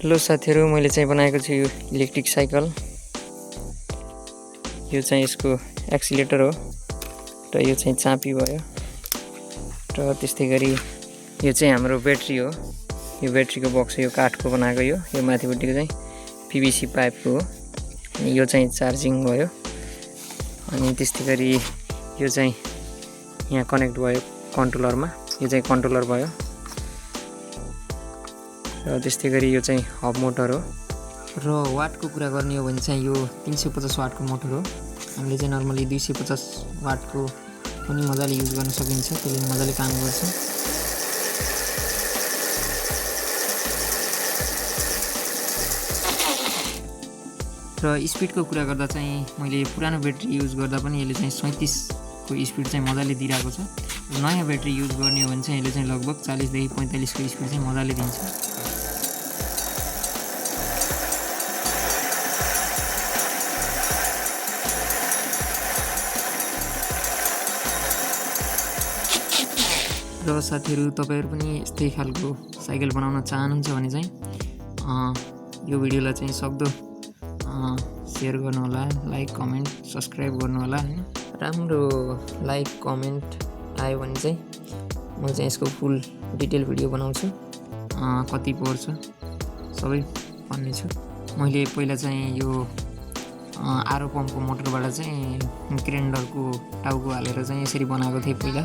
Hello साथीहरु, मैले चाहिँ बनाएको छु यो इलेक्ट्रिक साइकल। यो चाहिँ यसको एक्सिलेटर हो र यो चाहिँ चाबी भयो र त्यस्तै गरी यो चाहिँ हाम्रो ब्याट्री हो। यो ब्याट्रीको बक्स यो काठको बनाएको यो माथिपट्टिको चाहिँ पीवीसी पाइपको हो। अनि यो चाहिँ चार्जिङ भयो। अनि त्यस्तै गरी यो चाहिँ यहाँ कनेक्ट भयो कन्ट्रोलरमा। यो चाहिँ कन्ट्रोलर भयो र त्यस्तै गरी यो चाहिँ हब मोटर हो। र वाटको कुरा गर्ने हो भने चाहिँ यो 350 वाटको मोटर हो। हामीले चाहिँ नर्मली 250 वाटको पनि मजाले युज गर्न सकिन्छ, त्यसले मजाले काम गर्छ। र स्पिडको कुरा गर्दा चाहिँ मैले पुरानो ब्याट्री युज गर्दा पनि यसले चाहिँ 37 को स्पिड चाहिँ मजाले दिइरहेको छ। नयाँ ब्याट्री युज गर्ने हो भने चाहिँ यसले चाहिँ लगभग 40 देखि 45 को स्पिड चाहिँ मजाले दिन्छ। र साथीहरु, तपाईहरु पनि यस्तै खालको साइकल बनाउन चाहनुहुन्छ भने चाहिँ यो भिडियोलाई चाहिँ सक्दो शेयर गर्नु होला, लाइक कमेन्ट सब्स्क्राइब गर्नु होला हैन। राम्रो लाइक कमेन्ट आयो भने चाहिँ म चाहिँ यसको फुल डिटेल भिडियो बनाउँछु, कति पर्छ सबै भन्ने छु। मैले पहिला चाहिँ यो आरो पम्पको मोटरबाट चाहिँ ग्राइन्डरको टाउको हालेर चाहिँ यसरी बनाएको थिएँ पहिला।